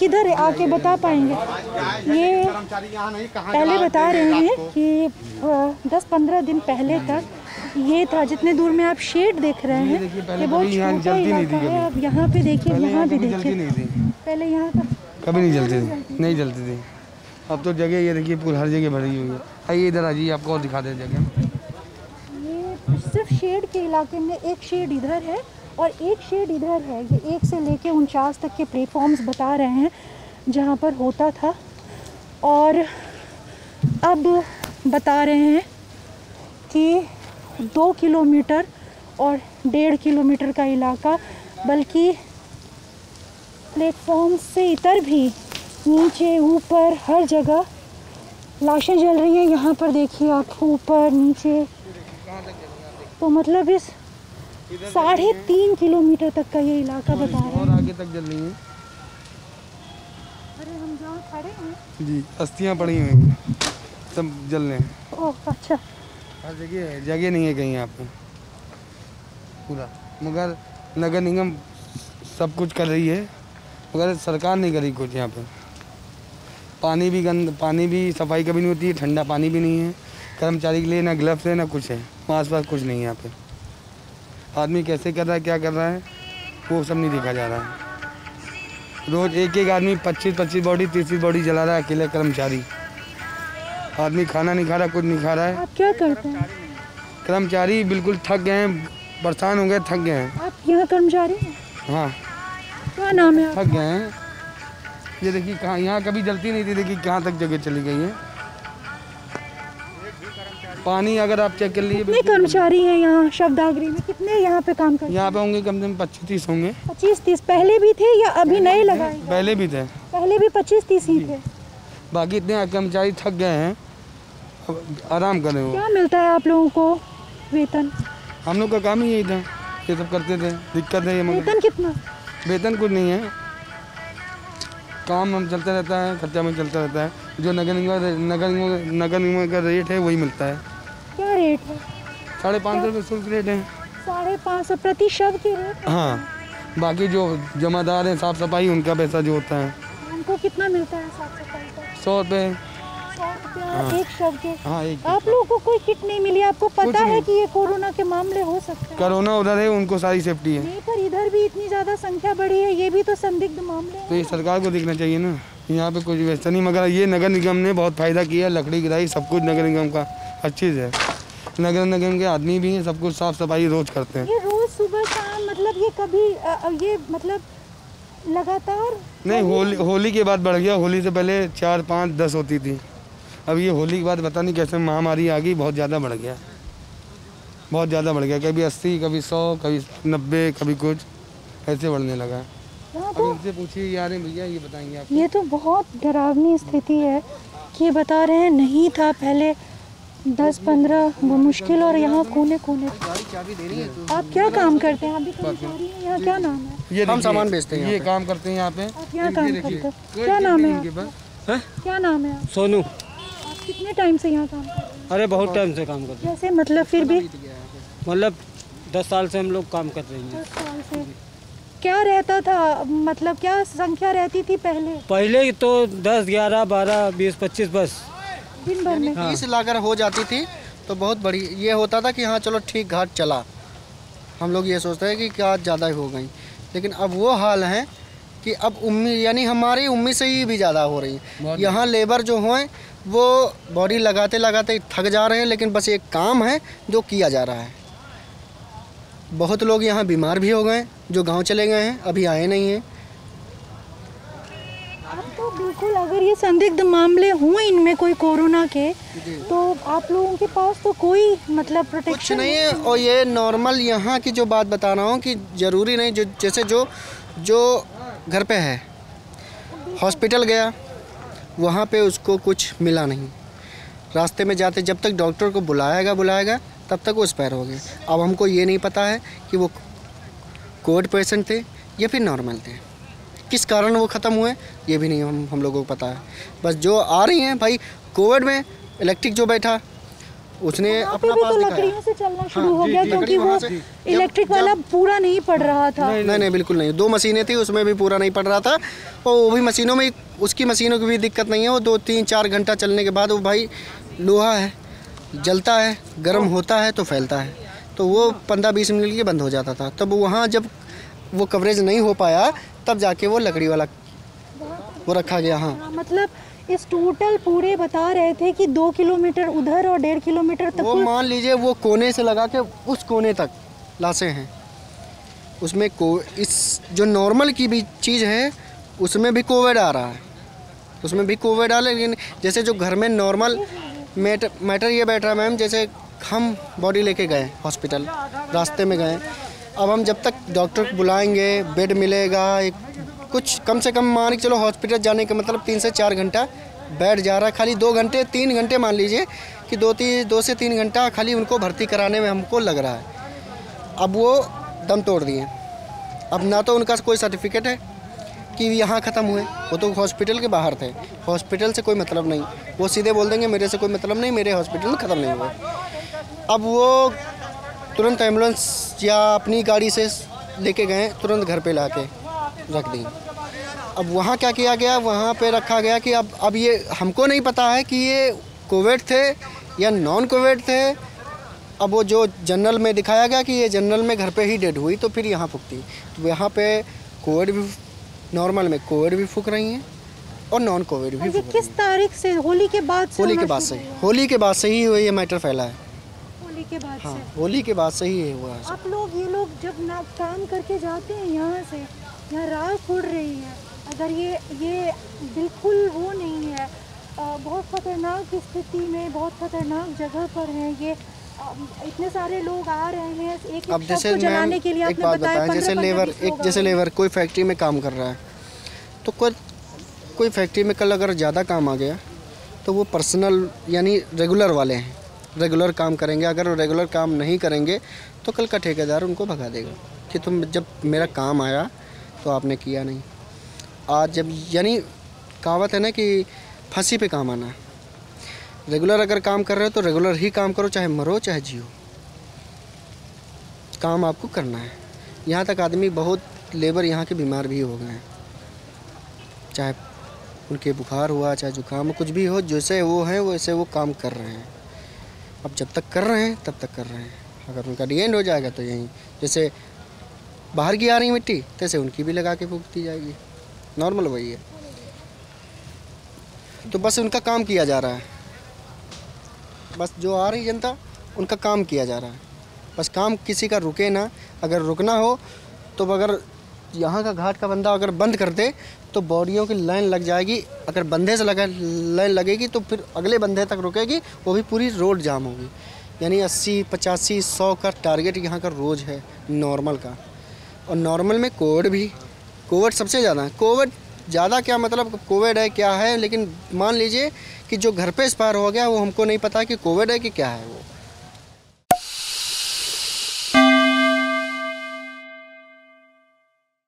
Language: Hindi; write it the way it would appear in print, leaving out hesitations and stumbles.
किधर है आके बता पाएंगे? ये पहले बता रहे हैं कि 10-15 दिन पहले तक ये था। जितने दूर में आप शेड देख रहे हैं ये बहुत छोटा इलाका है। अब यहाँ पे देखिए, यहाँ भी देखिए, पहले यहाँ का कभी नहीं जलती थी, नहीं जलती थी। अब तो जगह ये देखिए पूरी हर जगह भरी हुई है। आइए इधर आ जाइए, आपको और दिखा दे जगह। ये सिर्फ शेड के इलाके में एक शेड इधर है और एक शेड इधर है। ये 1 से लेके 49 तक के प्लेटफॉर्म्स बता रहे हैं जहाँ पर होता था। और अब बता रहे हैं कि 2 किलोमीटर और 1.5 किलोमीटर का इलाका, बल्कि प्लेटफॉर्म से इतर भी नीचे ऊपर हर जगह लाशें जल रही हैं। यहाँ पर देखिए आप, ऊपर नीचे, तो मतलब इस 3.5 किलोमीटर तक का ये इलाका बता रहे हैं। और आगे तक जल रही हैं। अरे हम जहाँ खड़े हैं जी, अस्थियाँ पड़ी हुई हैं, सब जल रहे हैं। ओह अच्छा। हर जगह है, जगह नहीं है कहीं यहाँ पे पूरा। मगर नगर निगम सब कुछ कर रही है, मगर सरकार नहीं करी कुछ यहाँ पे। पानी भी पानी भी सफाई कभी नहीं होती है, ठंडा पानी भी नहीं है कर्मचारी के लिए, ना ग्लव्स है ना कुछ है, आस पास कुछ नहीं है यहाँ पे। आदमी कैसे कर रहा है, क्या कर रहा है, वो सब नहीं देखा जा रहा है। रोज़ एक आदमी 25 बॉडी 30 बॉडी जला रहा है, अकेले कर्मचारी। आदमी खाना नहीं खा रहा, कुछ नहीं खा रहा है। आप क्या करते हैं? कर्मचारी बिल्कुल थक गए हैं, परेशान हो गए, थक गए हैं। आप यहाँ कर्मचारी हैं? हाँ। क्या नाम है आपका? थक गए हैं। ये देखिए कहाँ, यहाँ कभी जलती नहीं थी, देखिए कहाँ तक जगह चली गई है। पानी अगर आप चेक कर लीजिए। कितने कर्मचारी हैं यहाँ शवदागरी में? कितने यहाँ पे काम करते हैं? यहाँ पे होंगे कम से कम 25-30 होंगे। 25-30 पहले भी थे या अभी नए लगाए? पहले भी थे। पहले भी 25-30 ही थे। बाकी इतने कर्मचारी थक गए हैं, आराम कर रहे हो। क्या मिलता है आप लोगों को वेतन? हम लोग का काम ही यही था, ये सब करते थे। दिक्कत है ये, वेतन कितना? वेतन कुछ नहीं है, काम हम चलता रहता है, खर्चा में चलता रहता है। जो नगर निगम का रेट है वही मिलता है। क्या रेट है? 550 रुपये शुल्क रेट है। 550 प्रति शव के रेट? हाँ, बाकी जो जमादार हैं, साफ सफाई, उनका पैसा जो होता है। उनको कितना मिलता है साफ सफाई का? 100 रुपये। 100 रुपया एक शव के? हाँ, एक। आप लोगों को कोई किट नहीं मिली? आपको पता है कि ये कोरोना के मामले हो सकते हैं? कोरोना उधर है, उनको सारी सेफ्टी है। नहीं, पर इधर भी इतनी ज्यादा संख्या बढ़ी है, ये भी तो संदिग्ध मामले हैं। तो ये सरकार को देखना चाहिए ना, यहाँ पे कुछ वैसा नहीं। मगर ये नगर निगम ने बहुत फायदा किया, लकड़ी गिराई, सब कुछ नगर निगम का अच्छी है। नगर निगम के आदमी भी हैं, सब कुछ साफ सफाई रोज करते हैं। ये रोज सुबह शाम, मतलब ये कभी ये मतलब लगातार नहीं, होली के बाद बढ़ गया। होली से पहले 4, 5, 10 होती थी। अब ये होली के बाद पता नहीं कैसे महामारी आ गई, बहुत ज़्यादा बढ़ गया, बहुत ज़्यादा बढ़ गया। कभी 80, कभी 100, कभी 90, कभी कुछ ऐसे बढ़ने लगा। अब इनसे पूछिए यार भैया, ये बताएंगे आप। ये तो बहुत डरावनी स्थिति है कि बता रहे हैं नहीं था पहले 10-15 वो मुश्किल, और यहाँ कोने कोने। आप क्या काम करते हैं? आप भी कर्मचारी हैं यहाँ? क्या नाम है? ये हम सामान बेचते हैं, ये काम करते हैं यहाँ पे। आप यहाँ काम करते हैं? क्या नाम है आपका? क्या नाम है? सोनू। आप कितने टाइम से यहाँ काम कर रहे हैं? अरे बहुत टाइम से काम कर रहे हैं। जैसे मतलब फिर भी मतलब 10 साल से हम लोग काम कर रहे हैं। 10 साल से क्या रहता था, मतलब क्या संख्या रहती थी पहले? पहले तो 10, 11, 12, 20, 25 बस दिन भर में 20 लाकर हो जाती थी तो बहुत बड़ी ये होता था कि हाँ चलो ठीक घाट चला। हम लोग ये सोचते हैं कि क्या ज़्यादा हो गई, लेकिन अब वो हाल है कि अब उम्मीद, यानी हमारी उम्मीद से ही भी ज़्यादा हो रही है। यहाँ लेबर जो हैं वो बॉडी लगाते लगाते थक जा रहे हैं, लेकिन बस एक काम है जो किया जा रहा है। बहुत लोग यहाँ बीमार भी हो गए, जो गांव चले गए हैं, अभी आए नहीं हैं। अब तो बिल्कुल, अगर ये संदिग्ध मामले हुए इनमें कोई कोरोना के, तो आप लोगों के पास तो कोई मतलब प्रोटेक्शन कुछ नहीं है। और ये नॉर्मल यहाँ की जो बात बता रहा हूँ कि ज़रूरी नहीं, जो जैसे जो घर पे है, हॉस्पिटल गया, वहाँ पे उसको कुछ मिला नहीं, रास्ते में जाते जब तक डॉक्टर को बुलाएगा तब तक वो एक्सपायर हो गए। अब हमको ये नहीं पता है कि वो कोविड पेशेंट थे या फिर नॉर्मल थे, किस कारण वो ख़त्म हुए ये भी नहीं हम लोगों को पता है। बस जो आ रही हैं भाई, कोविड में इलेक्ट्रिक जो बैठा उसने यहाँ पे अपना भी पास तो दिखाया। लकड़ियों से चलना शुरू हो जी, गया जी, क्योंकि लकड़ी वो वहाँ से- इलेक्ट्रिक वाला पूरा नहीं पड़ रहा था। नहीं बिल्कुल नहीं, 2 मशीनें थी उसमें भी पूरा नहीं पड़ रहा था। और वो भी मशीनों में, उसकी मशीनों की भी दिक्कत नहीं है। वो 2-3-4 घंटा चलने के बाद वो भाई लोहा है, जलता है, गर्म होता है तो फैलता है, तो वो 15-20 मिनट के लिए बंद हो जाता था। तब वहाँ जब वो कवरेज नहीं हो पाया तब जाके वो लकड़ी वाला वो रखा गया। हाँ हाँ, मतलब इस टोटल पूरे बता रहे थे कि 2 किलोमीटर उधर और 1.5 किलोमीटर तक वो मान लीजिए वो कोने से लगा के उस कोने तक लाशें हैं। उसमें इस जो नॉर्मल की भी चीज़ है उसमें भी कोविड आ रहा है, उसमें भी कोविड आ रहा है। लेकिन जैसे जो घर में नॉर्मल मैटर ये बैठ रहा है मैम, जैसे हम बॉडी लेके गए हॉस्पिटल, रास्ते में गए, अब हम जब तक डॉक्टर बुलाएंगे, बेड मिलेगा, एक कुछ कम से कम मान के चलो हॉस्पिटल जाने का मतलब 3 से 4 घंटा बैठ जा रहा है। खाली 2 घंटे 3 घंटे मान लीजिए कि 2 से 3 घंटा खाली उनको भर्ती कराने में हमको लग रहा है। अब वो दम तोड़ दिए। अब ना तो उनका कोई सर्टिफिकेट है कि यहाँ ख़त्म हुए, वो तो हॉस्पिटल के बाहर थे, हॉस्पिटल से कोई मतलब नहीं, वो सीधे बोल देंगे मेरे से कोई मतलब नहीं, मेरे हॉस्पिटल में ख़त्म नहीं हुए। अब वो तुरंत एम्बुलेंस या अपनी गाड़ी से लेके गए, तुरंत घर पे लाके रख दी। अब वहाँ क्या किया गया, वहाँ पे रखा गया कि अब ये हमको नहीं पता है कि ये कोविड थे या नॉन कोविड थे। अब वो जो जनरल में दिखाया गया कि ये जनरल में घर पे ही डेड हुई, तो फिर यहाँ फूकती। तो यहाँ पे कोविड भी, नॉर्मल में कोविड भी फूक रही हैं और नॉन कोविड भी ये फूक रही किस तारीख से? होली के बाद से? होली के होना बाद शुरू से, हुआ? होली के बाद से ही ये मैटर फैला है। होली के बाद हाँ, से। होली के बाद से ही ये हुआ है। आप लोग, ये लोग जब ना काम करके जाते हैं यहाँ से, यहाँ राख उड़ रही है, अगर ये बिल्कुल वो नहीं है, बहुत ख़तरनाक स्थिति में, बहुत ख़तरनाक जगह पर हैं ये, इतने सारे लोग आ रहे हैं एक अब जैसे जलाने के लिए। एक आपने बात बताया बताएं, जैसे 15-20 लेबर, लोग एक आ जैसे रहे हैं। लेबर कोई फैक्ट्री में काम कर रहा है, तो कोई फैक्ट्री में कल अगर ज़्यादा काम आ गया तो वो पर्सनल यानी रेगुलर वाले हैं, रेगुलर काम करेंगे। अगर वो रेगुलर काम नहीं करेंगे तो कल का ठेकेदार उनको भगा देगा कि तुम जब मेरा काम आया तो आपने किया नहीं। आज जब यानी कहावत है ना कि फांसी पे काम आना। रेगुलर अगर काम कर रहे हो तो रेगुलर ही काम करो, चाहे मरो चाहे जियो, काम आपको करना है। यहाँ तक आदमी बहुत लेबर यहाँ के बीमार भी हो गए हैं, चाहे उनके बुखार हुआ, चाहे जुकाम हो, कुछ भी हो, जैसे वो हैं वैसे वो काम कर रहे हैं। अब जब तक कर रहे हैं तब तक कर रहे हैं, अगर उनका डिएंड हो जाएगा तो यहीं जैसे बाहर की आ रही मिट्टी तैसे उनकी भी लगा के फूक दी जाएगी। नॉर्मल वही है। तो बस उनका काम किया जा रहा है, बस जो आ रही जनता उनका काम किया जा रहा है, बस काम किसी का रुके ना। अगर रुकना हो तो अगर यहाँ का घाट का बंदा अगर बंद कर दे तो बॉडियों की लाइन लग जाएगी। अगर बंधे से लगा लाइन लगेगी तो फिर अगले बंधे तक रुकेगी, वो भी पूरी रोड जाम होगी। यानी 80, 85, 100 का टारगेट यहाँ का रोज़ है नॉर्मल का। और नॉर्मल में कोविड सबसे ज़्यादा है। कोविड ज़्यादा क्या मतलब कोविड है क्या है, लेकिन मान लीजिए कि जो घर पे एक्सपायर हो गया वो हमको नहीं पता कि कोविड है कि क्या है वो।